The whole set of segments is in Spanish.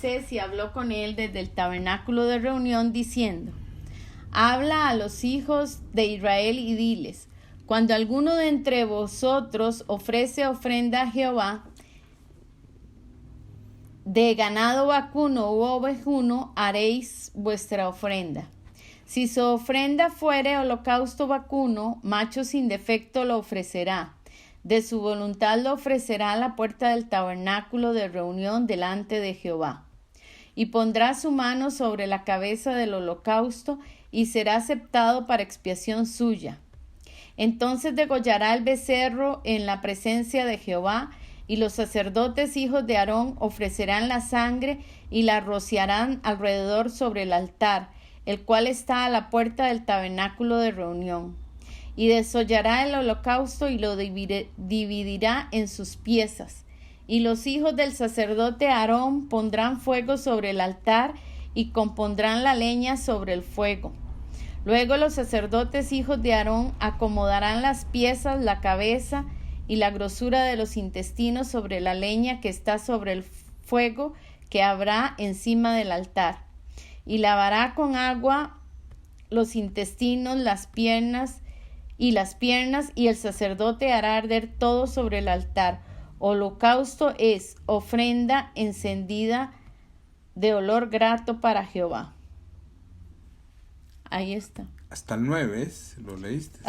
Moisés y habló con él desde el tabernáculo de reunión, diciendo: Habla a los hijos de Israel y diles: Cuando alguno de entre vosotros ofrece ofrenda a Jehová, de ganado vacuno u ovejuno haréis vuestra ofrenda. Si su ofrenda fuere holocausto vacuno, macho sin defecto lo ofrecerá. De su voluntad lo ofrecerá a la puerta del tabernáculo de reunión delante de Jehová. Y pondrá su mano sobre la cabeza del holocausto y será aceptado para expiación suya. Entonces degollará el becerro en la presencia de Jehová, y los sacerdotes hijos de Aarón ofrecerán la sangre y la rociarán alrededor sobre el altar, el cual está a la puerta del tabernáculo de reunión. Y desollará el holocausto y lo dividirá en sus piezas. Y los hijos del sacerdote Aarón pondrán fuego sobre el altar y compondrán la leña sobre el fuego. Luego los sacerdotes hijos de Aarón acomodarán las piezas, la cabeza y la grosura de los intestinos sobre la leña que está sobre el fuego que habrá encima del altar. Y lavará con agua los intestinos, las piernas, y el sacerdote hará arder todo sobre el altar. Holocausto es ofrenda encendida de olor grato para Jehová. Ahí está. Hasta el 9, ¿lo leíste?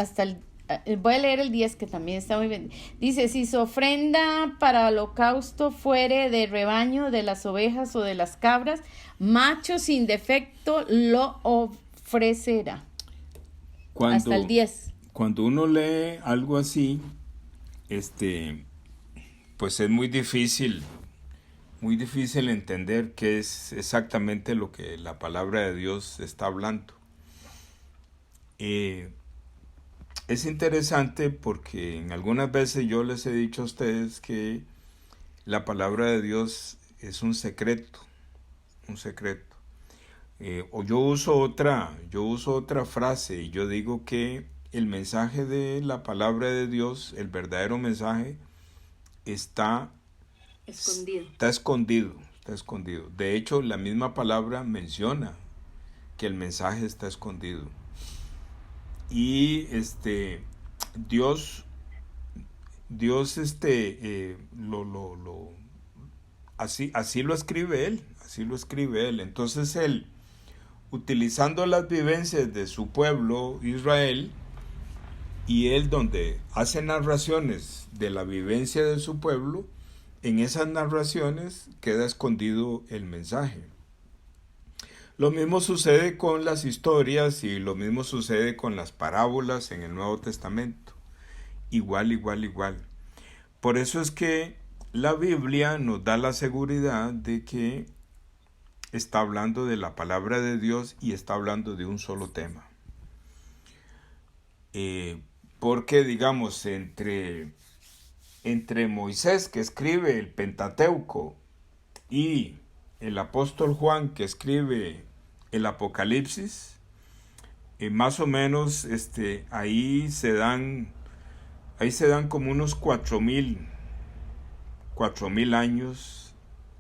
Voy a leer el 10, que también está muy bien. Dice: si su ofrenda para holocausto fuere de rebaño, de las ovejas o de las cabras, macho sin defecto lo ofrecerá. Hasta el 10. Cuando uno lee algo así, pues es muy difícil entender qué es exactamente lo que la palabra de Dios está hablando. Es interesante porque en algunas veces yo les he dicho a ustedes que la palabra de Dios es un secreto. O yo uso otra frase y yo digo que el mensaje de la palabra de Dios, el verdadero mensaje, está escondido. De hecho, la misma palabra menciona que el mensaje está escondido. Y Dios así lo escribe él. Entonces él, utilizando las vivencias de su pueblo Israel, y él donde hace narraciones de la vivencia de su pueblo, en esas narraciones queda escondido el mensaje. Lo mismo sucede con las historias y lo mismo sucede con las parábolas en el Nuevo Testamento. Igual. Por eso es que la Biblia nos da la seguridad de que está hablando de la palabra de Dios y está hablando de un solo tema. Porque, digamos, entre Moisés, que escribe el Pentateuco, y el apóstol Juan, que escribe el Apocalipsis, más o menos ahí se dan como unos 4,000 años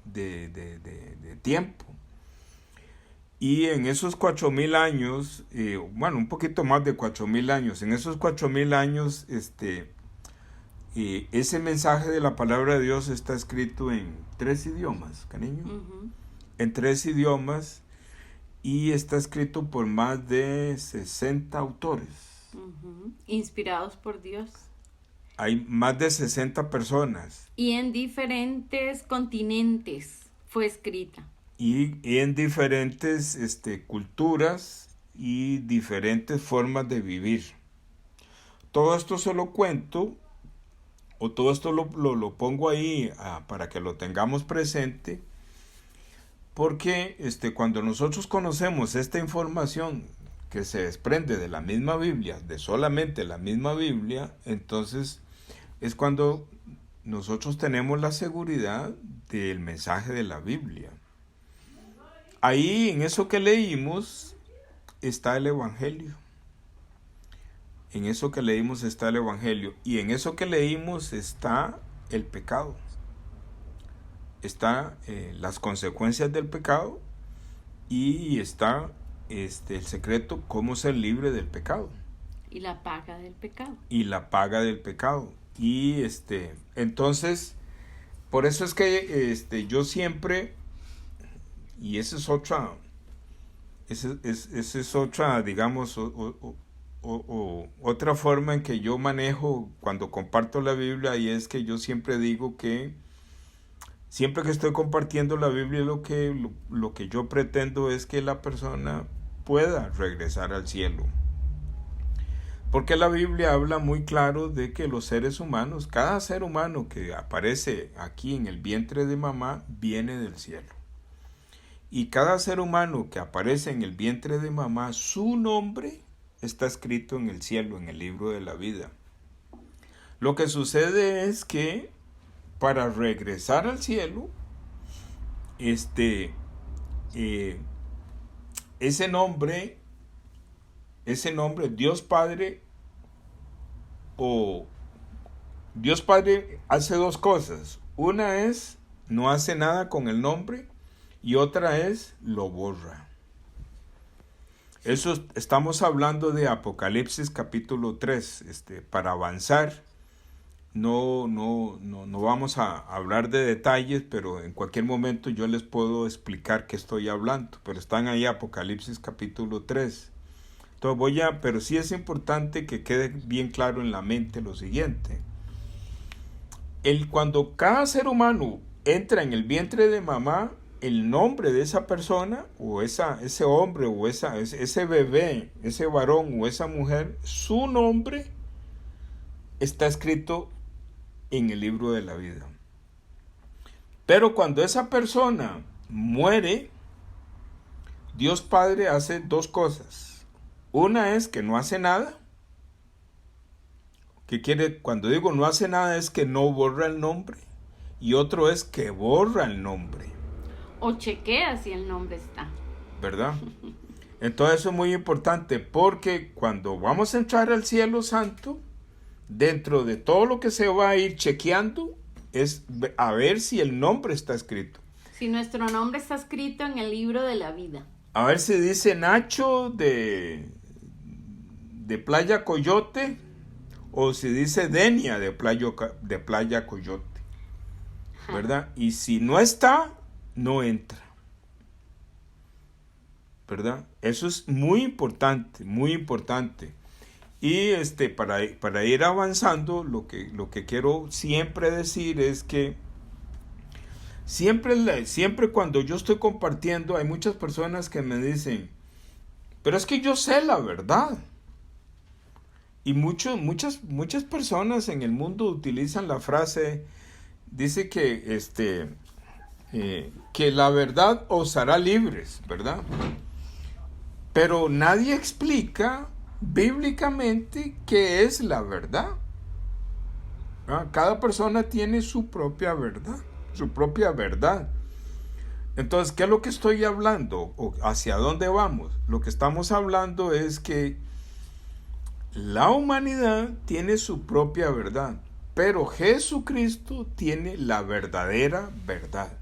de tiempo. Y en esos 4,000 años, un poquito más de 4,000 años, en esos 4,000 años, ese mensaje de la palabra de Dios está escrito en 3 idiomas, cariño. Uh-huh. En 3 idiomas, y está escrito por más de 60 autores. Uh-huh. Inspirados por Dios. Hay más de 60 personas. Y en diferentes continentes fue escrita. Y en diferentes culturas y diferentes formas de vivir. Todo esto se lo cuento, o todo esto lo pongo ahí para que lo tengamos presente, porque cuando nosotros conocemos esta información que se desprende de la misma Biblia, de solamente la misma Biblia, entonces es cuando nosotros tenemos la seguridad del mensaje de la Biblia. Ahí, en eso que leímos, está el Evangelio. En eso que leímos está el Evangelio. Y en eso que leímos está el pecado. está las consecuencias del pecado y está el secreto, cómo ser libre del pecado. Y la paga del pecado. Y la paga del pecado. Y entonces, por eso es que yo siempre, y esa es otra, esa es otra, digamos, otra forma en que yo manejo cuando comparto la Biblia, y es que yo siempre digo que siempre que estoy compartiendo la Biblia, lo que yo pretendo es que la persona pueda regresar al cielo. Porque la Biblia habla muy claro de que los seres humanos, cada ser humano que aparece aquí en el vientre de mamá, viene del cielo. Y cada ser humano que aparece en el vientre de mamá, su nombre está escrito en el cielo, en el libro de la vida. Lo que sucede es que para regresar al cielo, ese nombre, Dios Padre, Dios Padre hace dos cosas. Una es, no hace nada con el nombre, y otra es, lo borra. Eso estamos hablando de Apocalipsis capítulo 3. Para avanzar, no vamos a hablar de detalles, pero en cualquier momento yo les puedo explicar qué estoy hablando. Pero están ahí Apocalipsis capítulo 3. Entonces pero sí es importante que quede bien claro en la mente lo siguiente. Cuando cada ser humano entra en el vientre de mamá, el nombre de esa persona, o ese hombre, o ese bebé, ese varón o esa mujer, su nombre está escrito en el libro de la vida. Pero cuando esa persona muere, Dios Padre hace dos cosas. Una es que no hace nada. Cuando digo no hace nada, es que no borra el nombre. Y otro es que borra el nombre. O chequea si el nombre está. ¿Verdad? Entonces eso es muy importante, porque cuando vamos a entrar al cielo santo, dentro de todo lo que se va a ir chequeando, es a ver si el nombre está escrito. Si nuestro nombre está escrito en el libro de la vida. A ver si dice Nacho de Playa Coyote, o si dice Denia de Playa Coyote, ¿verdad? Y si no está, no entra, ¿verdad? Eso es muy importante, muy importante. Y para ir avanzando, lo que quiero siempre decir es que siempre cuando yo estoy compartiendo, hay muchas personas que me dicen, pero es que yo sé la verdad. Y muchas personas en el mundo utilizan la frase, dice que la verdad os hará libres, ¿verdad? Pero nadie explica bíblicamente qué es la verdad. Cada persona tiene su propia verdad. Entonces, ¿qué es lo que estoy hablando? ¿O hacia dónde vamos? Lo que estamos hablando es que la humanidad tiene su propia verdad, pero Jesucristo tiene la verdadera verdad.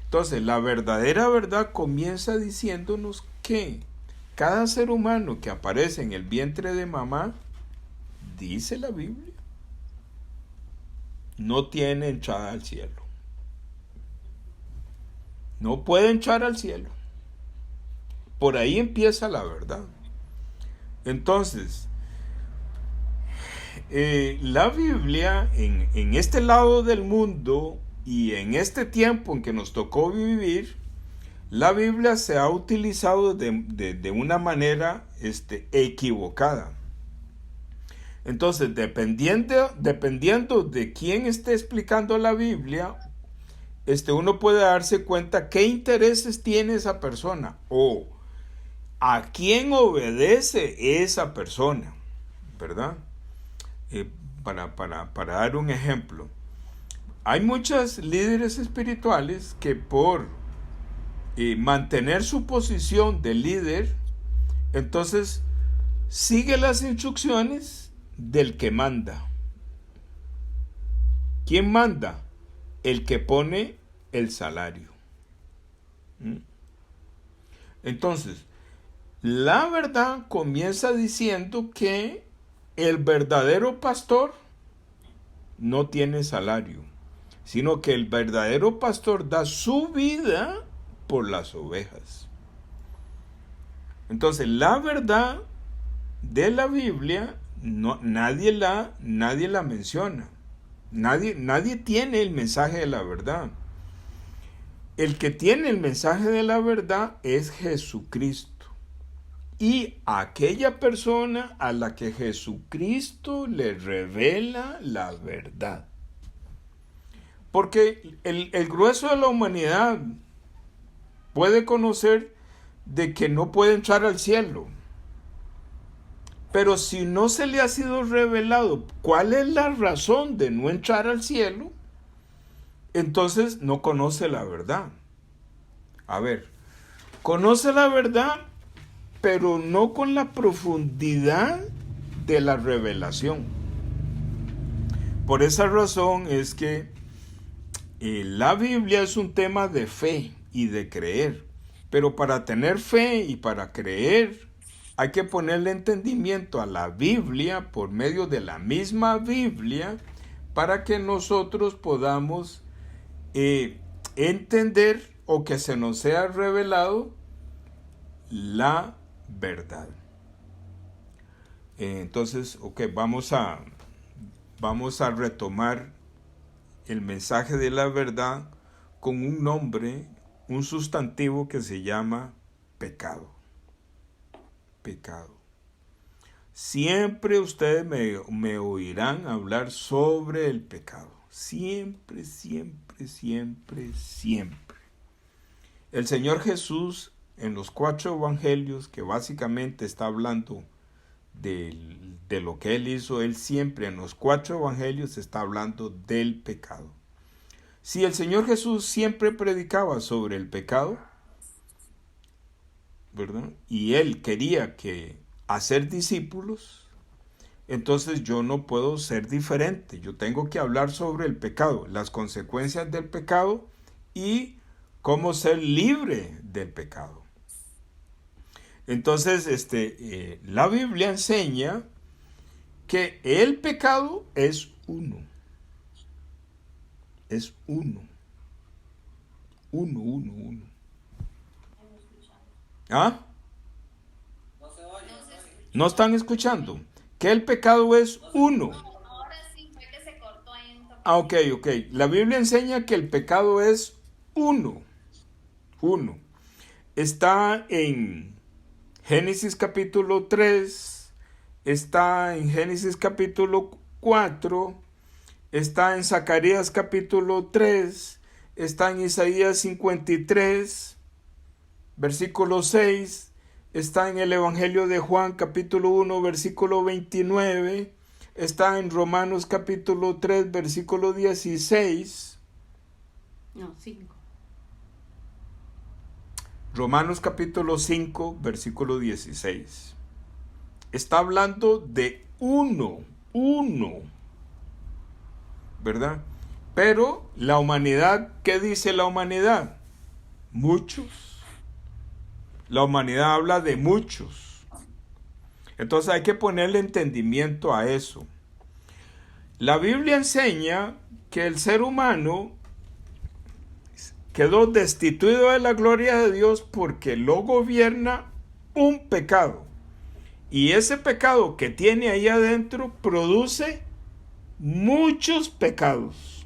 Entonces, la verdadera verdad comienza diciéndonos que cada ser humano que aparece en el vientre de mamá, dice la Biblia, no tiene entrada al cielo. No puede entrar al cielo. Por ahí empieza la verdad. Entonces, la Biblia en este lado del mundo y en este tiempo en que nos tocó vivir, la Biblia se ha utilizado de una manera equivocada. Entonces, dependiendo de quién esté explicando la Biblia, uno puede darse cuenta qué intereses tiene esa persona o a quién obedece esa persona, ¿verdad? Para dar un ejemplo, hay muchos líderes espirituales que por mantener su posición de líder, entonces sigue las instrucciones del que manda. ¿Quién manda? El que pone el salario. Entonces, la verdad comienza diciendo que el verdadero pastor no tiene salario, sino que el verdadero pastor da su vida por las ovejas. Entonces, la verdad de la Biblia nadie la menciona. Nadie tiene el mensaje de la verdad. El que tiene el mensaje de la verdad es Jesucristo. Y aquella persona a la que Jesucristo le revela la verdad. Porque el grueso de la humanidad puede conocer de que no puede entrar al cielo. Pero si no se le ha sido revelado cuál es la razón de no entrar al cielo, entonces no conoce la verdad. A ver, conoce la verdad, pero no con la profundidad de la revelación. Por esa razón es que la Biblia es un tema de fe y de creer. Pero para tener fe y para creer, hay que ponerle entendimiento a la Biblia por medio de la misma Biblia para que nosotros podamos entender o que se nos sea revelado la verdad. Entonces, vamos a retomar el mensaje de la verdad con un nombre, un sustantivo que se llama pecado. Pecado. Siempre ustedes me oirán hablar sobre el pecado. Siempre, siempre, siempre, siempre. El Señor Jesús en los 4 evangelios, que básicamente está hablando de lo que Él hizo, Él siempre en los 4 evangelios está hablando del pecado. Si el Señor Jesús siempre predicaba sobre el pecado, ¿verdad? Y Él quería hacer discípulos, entonces yo no puedo ser diferente. Yo tengo que hablar sobre el pecado, las consecuencias del pecado y cómo ser libre del pecado. Entonces, la Biblia enseña que el pecado es uno. Es uno. Uno. ¿Ah? ¿No están escuchando? Que el pecado es uno. Ahora sí fue que se cortó ahí un toque. Ok. La Biblia enseña que el pecado es uno. Uno. Está en Génesis capítulo 3, está en Génesis capítulo 4, está en Zacarías capítulo 3, está en Isaías 53, versículo 6, está en el Evangelio de Juan capítulo 1, versículo 29, está en Romanos capítulo 3, versículo 16. No, 5. Romanos capítulo 5, versículo 16. Está hablando de uno, ¿verdad? Pero la humanidad, ¿qué dice la humanidad? Muchos. La humanidad habla de muchos. Entonces hay que ponerle entendimiento a eso. La Biblia enseña que el ser humano quedó destituido de la gloria de Dios porque lo gobierna un pecado. Y ese pecado que tiene ahí adentro produce muchos pecados.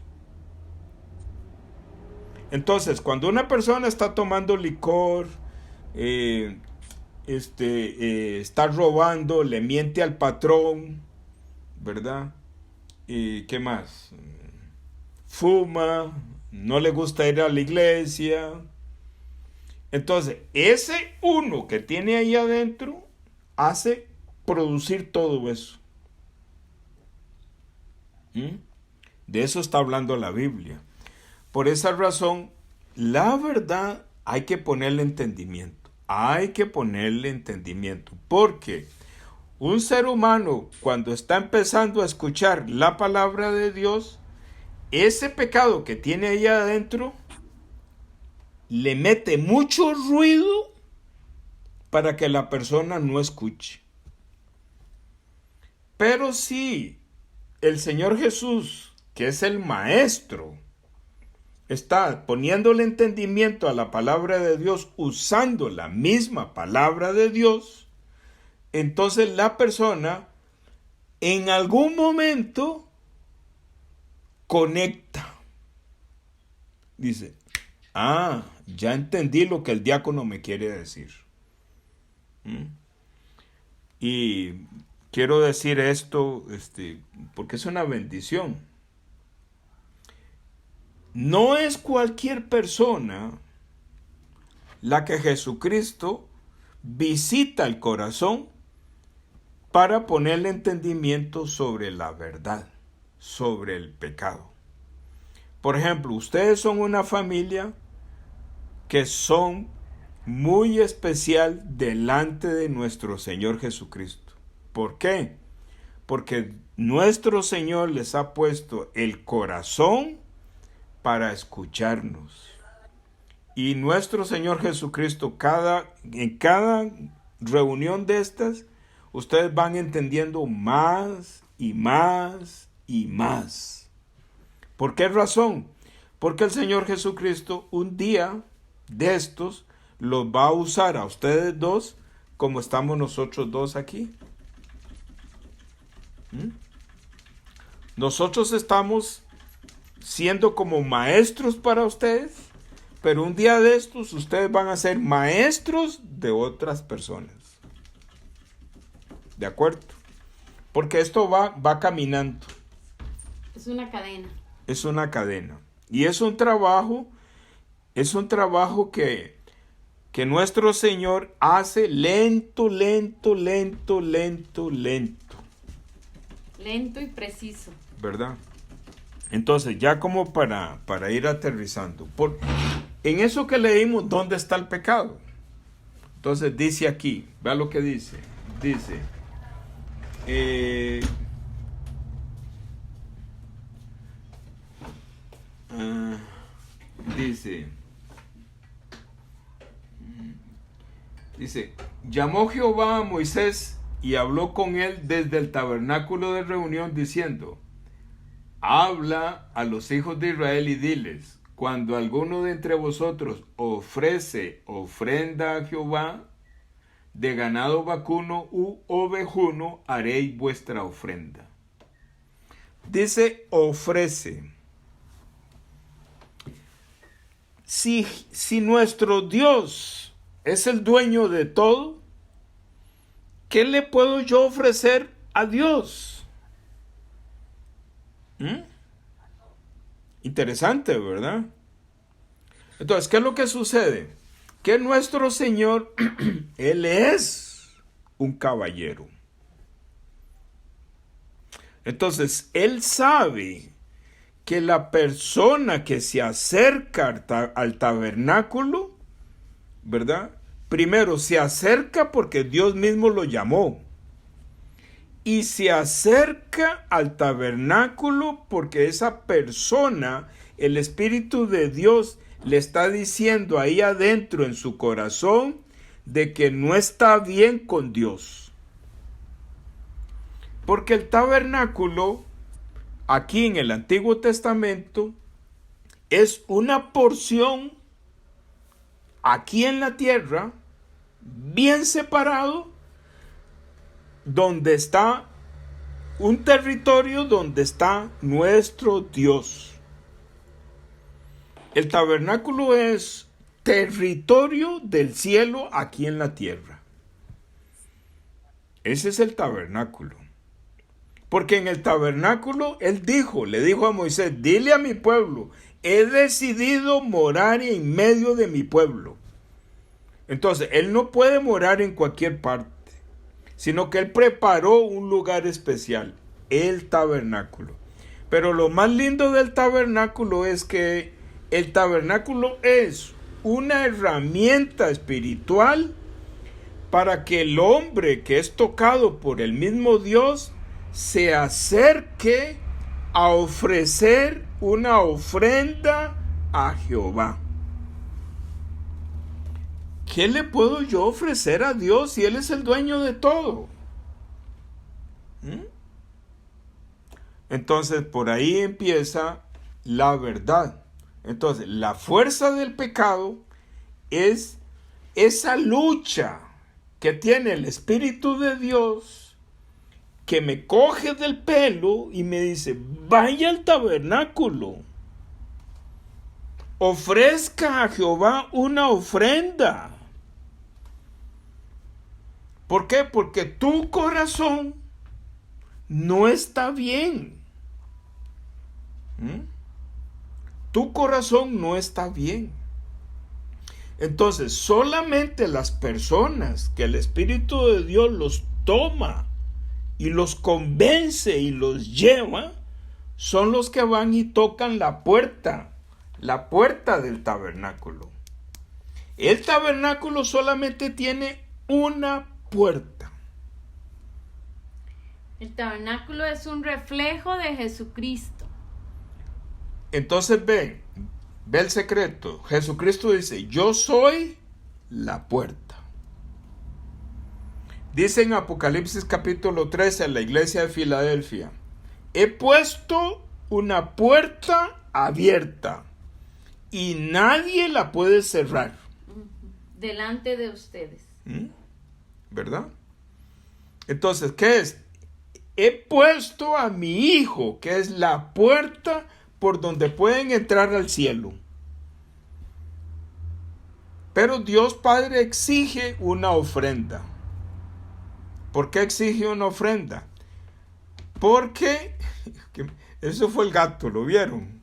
Entonces, cuando una persona está tomando licor, está robando, le miente al patrón, ¿verdad? ¿Y qué más? Fuma, no le gusta ir a la iglesia. Entonces, ese uno que tiene ahí adentro hace producir todo eso. De eso está hablando la Biblia. Por esa razón, la verdad hay que ponerle entendimiento. Hay que ponerle entendimiento. Porque un ser humano, cuando está empezando a escuchar la palabra de Dios, ese pecado que tiene ahí adentro le mete mucho ruido para que la persona no escuche. Pero si el Señor Jesús, que es el maestro, está poniéndole entendimiento a la palabra de Dios usando la misma palabra de Dios, entonces la persona en algún momento conecta. Dice, ya entendí lo que el diácono me quiere decir. Y quiero decir esto porque es una bendición. No es cualquier persona la que Jesucristo visita el corazón para ponerle entendimiento sobre la verdad, sobre el pecado. Por ejemplo, ustedes son una familia que son muy especial delante de nuestro Señor Jesucristo. ¿Por qué? Porque nuestro Señor les ha puesto el corazón para escucharnos. Y nuestro Señor Jesucristo, en cada reunión de estas, ustedes van entendiendo más y más y más. ¿Por qué razón? Porque el Señor Jesucristo un día de estos los va a usar a ustedes dos como estamos nosotros dos aquí. Nosotros estamos siendo como maestros para ustedes, pero un día de estos ustedes van a ser maestros de otras personas. ¿De acuerdo? Porque esto va caminando. Es una cadena. Es una cadena. Y es un trabajo que nuestro Señor hace lento. Lento y preciso. ¿Verdad? Entonces, ya como para ir aterrizando. En eso que leímos, ¿dónde está el pecado? Entonces dice aquí, vea lo que dice. Dice, llamó Jehová a Moisés y habló con él desde el tabernáculo de reunión diciendo, habla a los hijos de Israel y diles, cuando alguno de entre vosotros ofrece ofrenda a Jehová, de ganado vacuno u ovejuno haréis vuestra ofrenda. Dice ofrece. Si nuestro Dios es el dueño de todo, ¿qué le puedo yo ofrecer a Dios? Interesante, ¿verdad? Entonces, ¿qué es lo que sucede? Que nuestro Señor, Él es un caballero. Entonces, Él sabe que la persona que se acerca al tabernáculo, ¿verdad? Primero se acerca porque Dios mismo lo llamó. Y se acerca al tabernáculo porque esa persona, el Espíritu de Dios, le está diciendo ahí adentro en su corazón de que no está bien con Dios. Porque el tabernáculo, aquí en el Antiguo Testamento, es una porción aquí en la tierra, bien separado, donde está un territorio donde está nuestro Dios. El tabernáculo es territorio del cielo aquí en la tierra. Ese es el tabernáculo. Porque en el tabernáculo Él le dijo a Moisés, dile a mi pueblo, he decidido morar en medio de mi pueblo. Entonces, Él no puede morar en cualquier parte, sino que Él preparó un lugar especial, el tabernáculo. Pero lo más lindo del tabernáculo es que el tabernáculo es una herramienta espiritual para que el hombre que es tocado por el mismo Dios se acerque a ofrecer una ofrenda a Jehová. ¿qué le puedo yo ofrecer a Dios si Él es el dueño de todo? Entonces, por ahí empieza la verdad. Entonces, la fuerza del pecado es esa lucha que tiene el Espíritu de Dios, que me coge del pelo y me dice, vaya al tabernáculo, ofrezca a Jehová una ofrenda. ¿Por qué? Porque tu corazón no está bien. Tu corazón no está bien. Entonces, solamente las personas que el Espíritu de Dios los toma y los convence y los lleva, son los que van y tocan la puerta del tabernáculo. El tabernáculo solamente tiene una puerta. El tabernáculo es un reflejo de Jesucristo. Entonces ve el secreto. Jesucristo dice, yo soy la puerta. Dice en Apocalipsis capítulo 13 a la iglesia de Filadelfia, he puesto una puerta abierta y nadie la puede cerrar. Delante de ustedes. ¿Verdad? Entonces, ¿qué es? He puesto a mi Hijo, que es la puerta por donde pueden entrar al cielo. Pero Dios Padre exige una ofrenda. ¿Por qué exige una ofrenda? Porque, eso fue el gato, ¿lo vieron?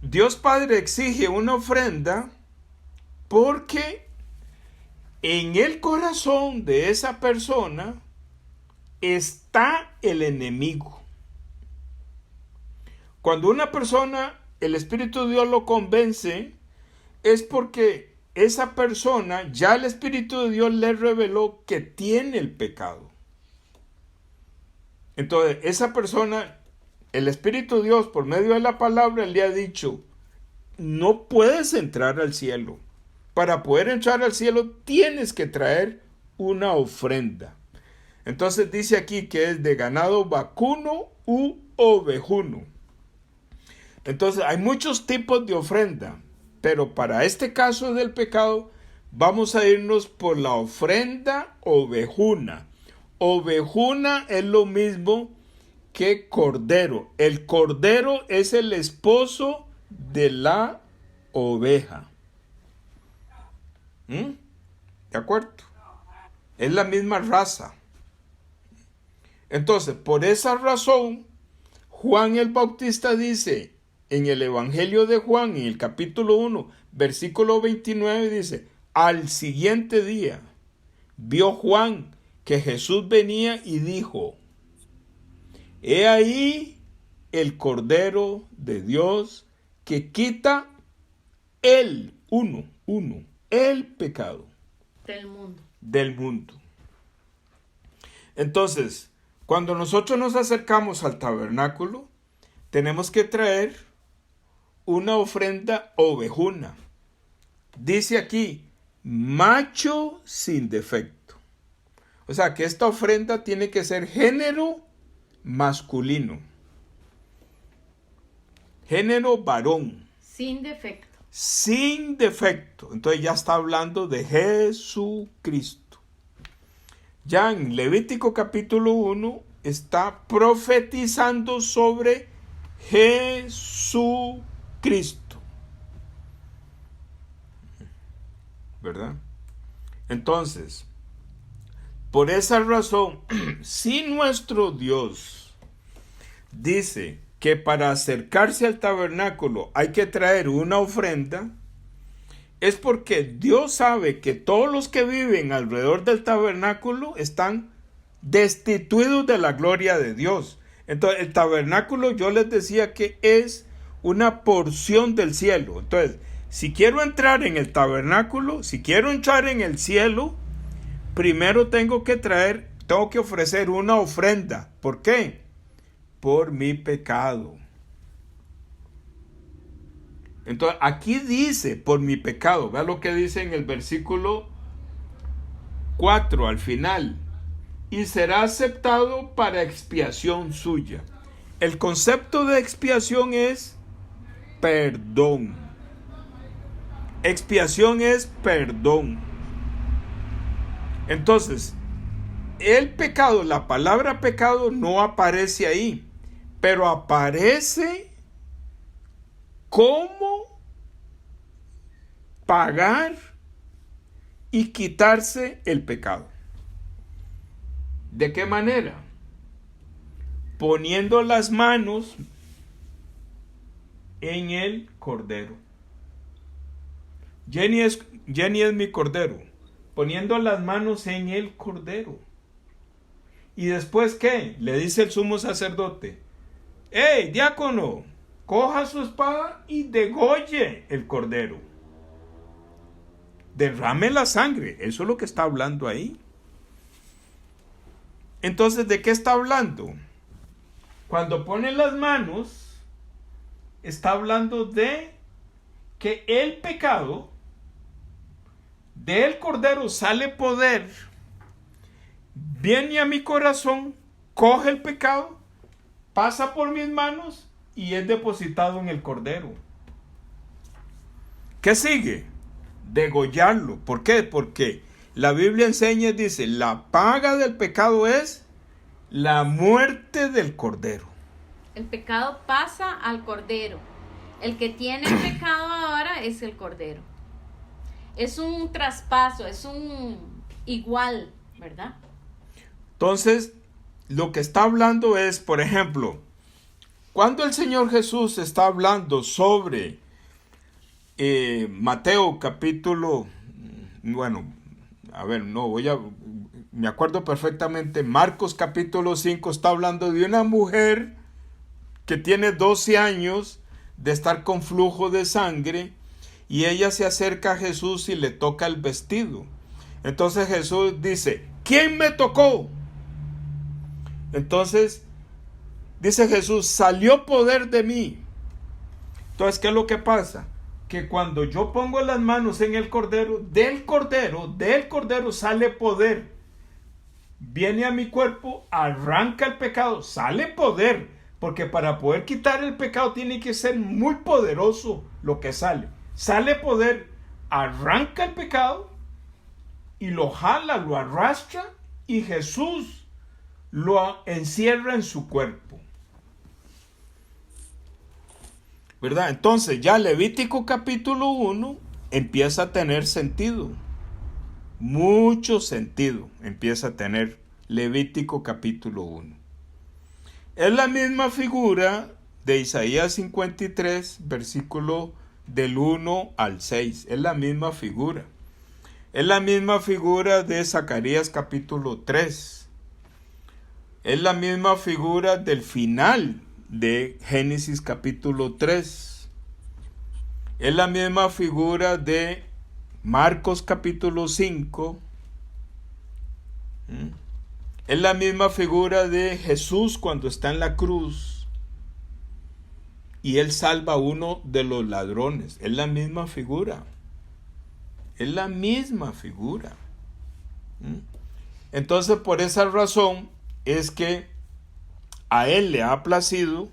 Dios Padre exige una ofrenda porque en el corazón de esa persona está el enemigo. Cuando una persona, el Espíritu de Dios lo convence, es porque esa persona, ya el Espíritu de Dios le reveló que tiene el pecado. Entonces, esa persona, el Espíritu de Dios, por medio de la palabra, le ha dicho, no puedes entrar al cielo. Para poder entrar al cielo, tienes que traer una ofrenda. Entonces dice aquí que es de ganado vacuno u ovejuno. Entonces, hay muchos tipos de ofrenda. Pero para este caso del pecado, vamos a irnos por la ofrenda ovejuna. Ovejuna es lo mismo que cordero. El cordero es el esposo de la oveja. ¿De acuerdo? Es la misma raza. Entonces, por esa razón, Juan el Bautista dice, en el Evangelio de Juan, en el capítulo 1, versículo 29, dice, al siguiente día vio Juan que Jesús venía y dijo, he ahí el Cordero de Dios que quita el pecado del mundo. Entonces, cuando nosotros nos acercamos al tabernáculo, tenemos que traer una ofrenda ovejuna. Dice aquí, macho sin defecto. O sea que esta ofrenda tiene que ser género masculino. Género varón. Sin defecto. Sin defecto. Entonces ya está hablando de Jesucristo. Ya en Levítico capítulo 1 está profetizando sobre Jesucristo. ¿Verdad? Entonces, por esa razón, si nuestro Dios dice que para acercarse al tabernáculo hay que traer una ofrenda, es porque Dios sabe que todos los que viven alrededor del tabernáculo están destituidos de la gloria de Dios. Entonces, el tabernáculo, yo les decía que es una porción del cielo. Entonces, si quiero entrar en el tabernáculo, si quiero entrar en el cielo, primero tengo que ofrecer una ofrenda. ¿Por qué? Por mi pecado. Entonces, aquí dice, por mi pecado. Vea lo que dice en el versículo 4 al final. Y será aceptado para expiación suya. El concepto de expiación es perdón. Expiación es perdón. Entonces, el pecado, la palabra pecado no aparece ahí, pero aparece cómo pagar y quitarse el pecado. ¿De qué manera? Poniendo las manos en el cordero. Jenny es mi cordero. Poniendo las manos en el cordero. ¿Y después qué? Le dice el sumo sacerdote: ¡Hey, diácono! Coja su espada y degolle el cordero. Derrame la sangre. Eso es lo que está hablando ahí. Entonces, ¿de qué está hablando? Cuando pone las manos, está hablando de que el pecado del cordero sale poder, viene a mi corazón, coge el pecado, pasa por mis manos y es depositado en el cordero. ¿Qué sigue? Degollarlo. ¿Por qué? Porque la Biblia enseña y dice: la paga del pecado es la muerte del cordero. El pecado pasa al cordero. El que tiene el pecado ahora es el cordero. Es un traspaso, es un igual, ¿verdad? Entonces, lo que está hablando es, por ejemplo, cuando el Señor Jesús está hablando sobre Mateo capítulo, me acuerdo perfectamente, Marcos capítulo 5 está hablando de una mujer que tiene 12 años de estar con flujo de sangre y ella se acerca a Jesús y le toca el vestido. Entonces Jesús dice: ¿quién me tocó? Entonces dice Jesús: salió poder de mí. Entonces, ¿qué es lo que pasa? Que cuando yo pongo las manos en el cordero, del cordero sale poder. Viene a mi cuerpo, arranca el pecado, sale poder. Porque para poder quitar el pecado tiene que ser muy poderoso lo que sale. Sale poder, arranca el pecado y lo jala, lo arrastra y Jesús lo encierra en su cuerpo. ¿Verdad? Entonces ya Levítico capítulo 1 empieza a tener sentido. Mucho sentido empieza a tener Levítico capítulo 1. Es la misma figura de Isaías 53, versículo del 1 al 6. Es la misma figura. Es la misma figura de Zacarías capítulo 3. Es la misma figura del final de Génesis capítulo 3. Es la misma figura de Marcos capítulo 5. Es la misma figura de Jesús cuando está en la cruz y él salva a uno de los ladrones. Es la misma figura. Es la misma figura. Entonces, por esa razón es que a él le ha placido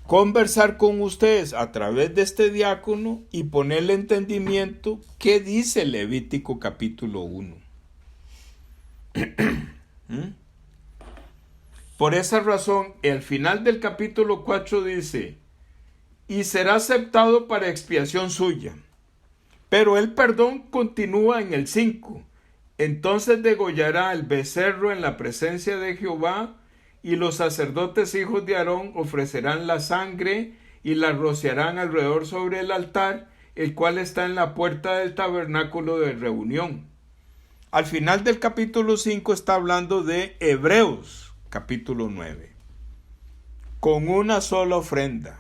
conversar con ustedes a través de este diácono y ponerle entendimiento qué dice Levítico capítulo 1. Por esa razón, el final del capítulo 4 dice: y será aceptado para expiación suya. Pero el perdón continúa en el 5. Entonces degollará el becerro en la presencia de Jehová, y los sacerdotes hijos de Aarón ofrecerán la sangre y la rociarán alrededor sobre el altar, el cual está en la puerta del tabernáculo de reunión. Al final del capítulo 5 está hablando de Hebreos, capítulo 9. Con una sola ofrenda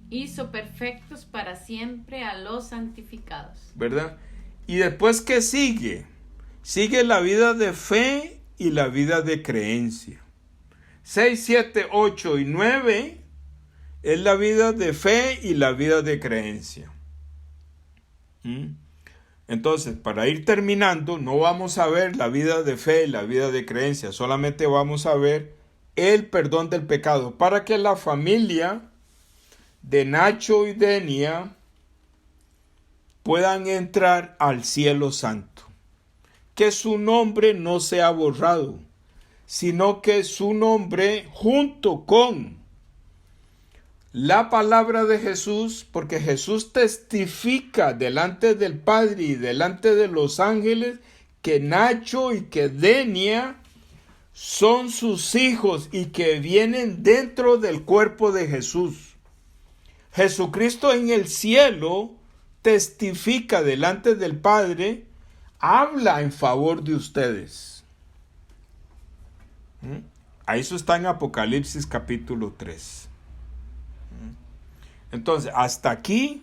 hizo perfectos para siempre a los santificados. ¿Verdad? Y después, ¿qué sigue? Sigue la vida de fe y la vida de creencia. 6, 7, 8 y 9 es la vida de fe y la vida de creencia. Entonces, para ir terminando, no vamos a ver la vida de fe y la vida de creencia, solamente vamos a ver el perdón del pecado, para que la familia de Nacho y Denia puedan entrar al cielo santo. Que su nombre no sea borrado, sino que su nombre junto con la palabra de Jesús, porque Jesús testifica delante del Padre y delante de los ángeles que Nacho y que Denia son sus hijos y que vienen dentro del cuerpo de Jesús. Jesucristo en el cielo testifica delante del Padre, habla en favor de ustedes. A eso está en Apocalipsis capítulo 3. Entonces, hasta aquí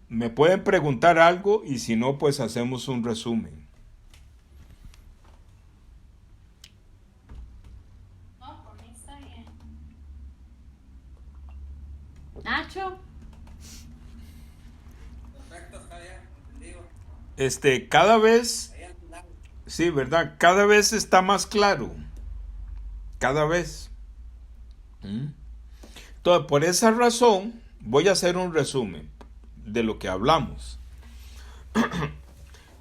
me pueden preguntar algo y si no, pues hacemos un resumen. No, por mí está bien. Nacho. Perfecto, está bien, entendido. Cada vez, Ahí al final. sí, ¿verdad? Cada vez está más claro. Cada vez. Entonces, por esa razón, voy a hacer un resumen de lo que hablamos.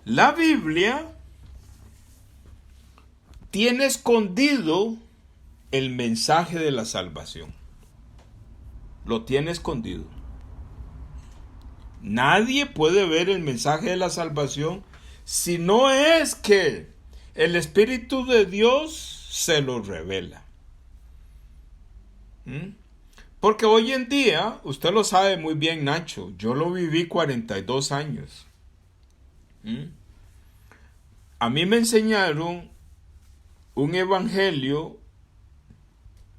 La Biblia tiene escondido el mensaje de la salvación. Lo tiene escondido. Nadie puede ver el mensaje de la salvación si no es que el Espíritu de Dios se lo revela. Porque hoy en día, usted lo sabe muy bien, Nacho, yo lo viví 42 años. A mí me enseñaron un evangelio,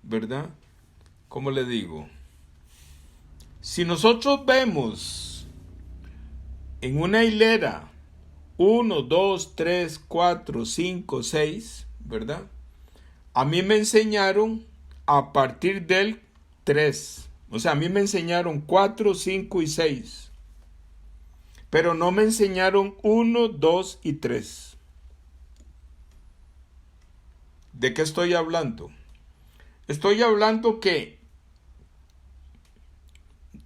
¿verdad? ¿Cómo le digo? Si nosotros vemos en una hilera 1, 2, 3, 4, 5, 6, ¿verdad? A mí me enseñaron a partir del 3. O sea, a mí me enseñaron 4, 5 y 6. Pero no me enseñaron 1, 2 y 3. ¿De qué estoy hablando? Estoy hablando que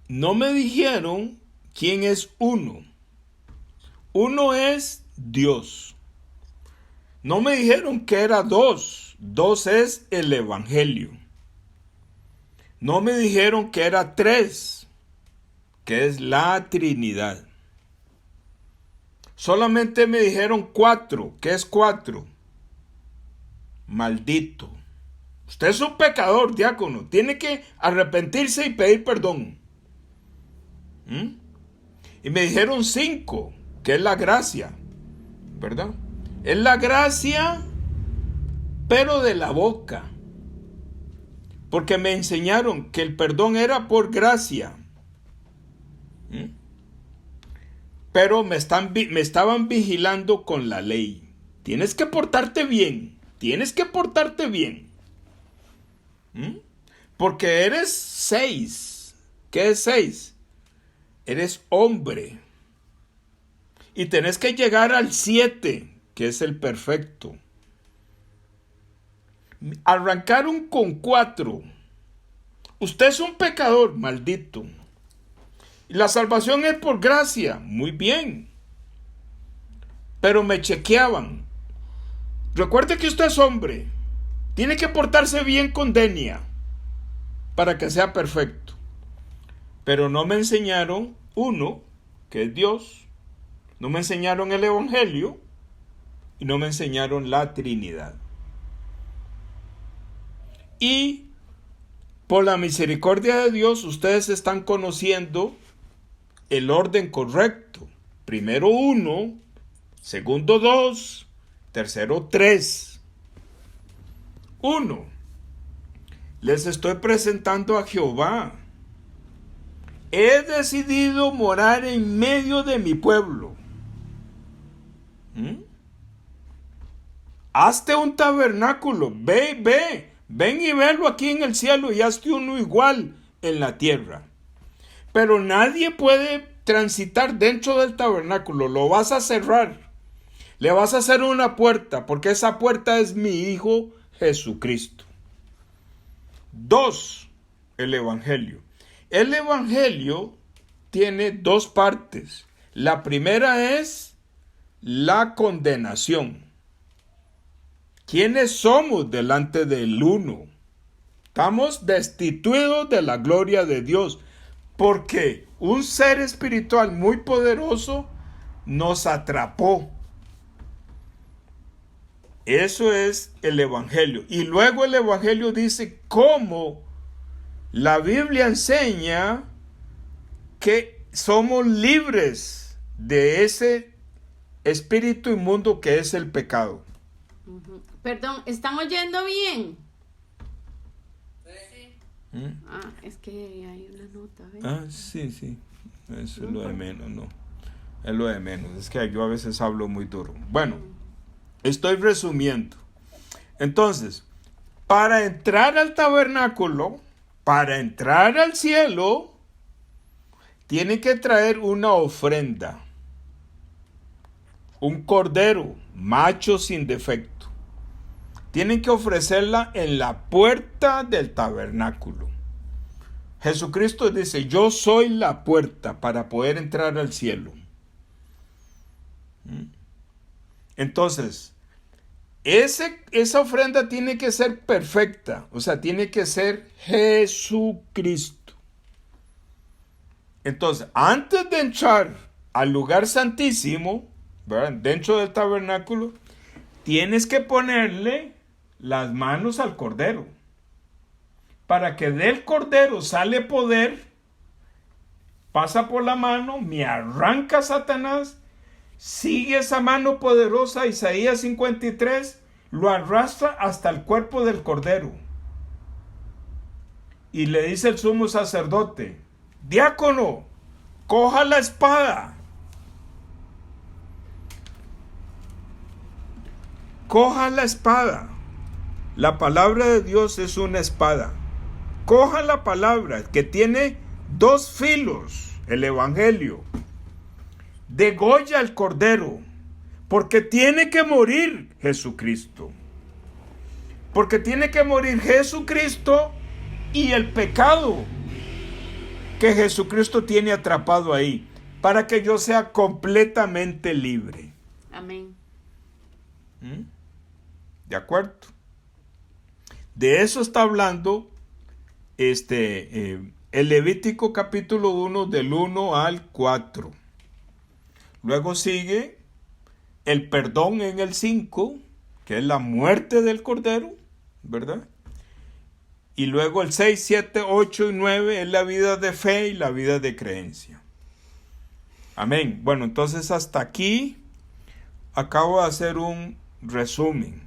no me dijeron quién es uno. Uno es Dios. No me dijeron que era dos. Dos es el Evangelio. No me dijeron que era tres, que es la Trinidad. Solamente me dijeron cuatro. ¿Qué es cuatro? Maldito. Usted es un pecador, diácono. Tiene que arrepentirse y pedir perdón. Y me dijeron 5, que es la gracia, ¿verdad? Es la gracia, pero de la boca. Porque me enseñaron que el perdón era por gracia. Pero me estaban vigilando con la ley. Tienes que portarte bien. Tienes que portarte bien. Porque eres 6. ¿Qué es 6? Eres hombre. Y tenés que llegar al 7, que es el perfecto. Arrancaron con 4. Usted es un pecador, maldito. Y la salvación es por gracia. Muy bien. Pero me chequeaban. Recuerde que usted es hombre. Tiene que portarse bien con Denia para que sea perfecto. Pero no me enseñaron uno, que es Dios. No me enseñaron el Evangelio. Y no me enseñaron la Trinidad. Y por la misericordia de Dios, ustedes están conociendo el orden correcto. Primero 1, segundo 2, tercero 3. 1. Les estoy presentando a Jehová. He decidido morar en medio de mi pueblo. Hazte un tabernáculo. Ve. Ven y verlo aquí en el cielo y hazte uno igual en la tierra. Pero nadie puede transitar dentro del tabernáculo. Lo vas a cerrar. Le vas a hacer una puerta, porque esa puerta es mi Hijo Jesucristo. 2. El Evangelio. El Evangelio tiene dos partes. La primera es la condenación. ¿Quiénes somos delante del uno? Estamos destituidos de la gloria de Dios, porque un ser espiritual muy poderoso nos atrapó. Eso es el Evangelio. Y luego el Evangelio dice cómo la Biblia enseña que somos libres de ese espíritu inmundo que es el pecado. Perdón, ¿están oyendo bien? Sí. Es que hay una nota, ¿ves? Sí. Eso es lo de menos, ¿no? Es lo de menos. Es que yo a veces hablo muy duro. Bueno, estoy resumiendo. Entonces, para entrar al tabernáculo, para entrar al cielo, tiene que traer una ofrenda. Un cordero, macho sin defecto. Tienen que ofrecerla en la puerta del tabernáculo. Jesucristo dice, yo soy la puerta para poder entrar al cielo. Entonces, esa ofrenda tiene que ser perfecta, o sea, tiene que ser Jesucristo. Entonces, antes de entrar al lugar santísimo, ¿verdad?, dentro del tabernáculo, tienes que ponerle las manos al cordero. Para que del cordero sale poder, pasa por la mano, me arranca Satanás, sigue esa mano poderosa, Isaías 53, lo arrastra hasta el cuerpo del cordero. Y le dice el sumo sacerdote, diácono, coja la espada. Coja la espada. La palabra de Dios es una espada. Coja la palabra que tiene dos filos, el Evangelio. Degolla al cordero, porque tiene que morir Jesucristo. Porque tiene que morir Jesucristo y el pecado que Jesucristo tiene atrapado ahí, para que yo sea completamente libre. Amén. ¿De acuerdo? De eso está hablando el Levítico capítulo 1 del 1 al 4. Luego sigue el perdón en el 5, que es la muerte del cordero, ¿verdad? Y luego el 6, 7, 8 y 9 es la vida de fe y la vida de creencia. Amén. Bueno, entonces hasta aquí acabo de hacer un resumen.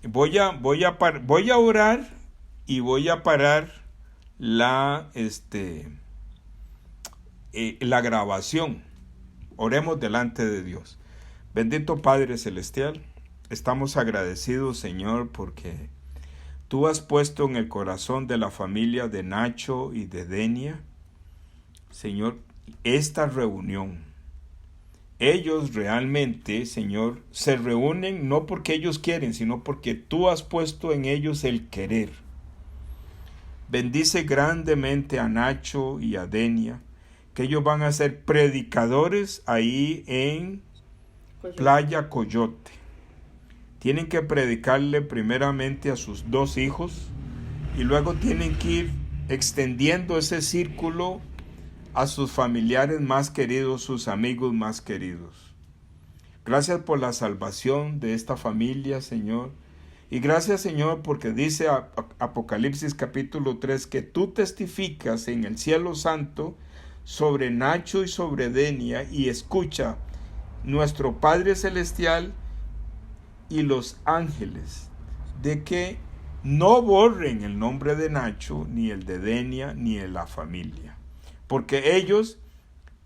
Voy a orar y voy a parar la grabación. Oremos delante de Dios. Bendito Padre Celestial, estamos agradecidos, Señor, porque tú has puesto en el corazón de la familia de Nacho y de Denia, Señor, esta reunión. Ellos realmente, Señor, se reúnen no porque ellos quieren, sino porque tú has puesto en ellos el querer. Bendice grandemente a Nacho y a Denia, que ellos van a ser predicadores ahí en Playa Coyote. Tienen que predicarle primeramente a sus 2 hijos y luego tienen que ir extendiendo ese círculo a sus familiares más queridos, sus amigos más queridos. Gracias por la salvación de esta familia, Señor. Y gracias, Señor, porque dice Apocalipsis capítulo 3 que tú testificas en el cielo santo sobre Nacho y sobre Denia, y escucha nuestro Padre Celestial y los ángeles de que no borren el nombre de Nacho, ni el de Denia, ni de la familia. Porque ellos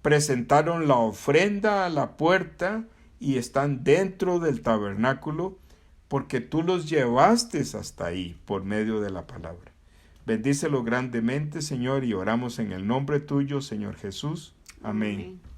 presentaron la ofrenda a la puerta y están dentro del tabernáculo, porque tú los llevaste hasta ahí por medio de la palabra. Bendícelos grandemente, Señor, y oramos en el nombre tuyo, Señor Jesús. Amén. Amén.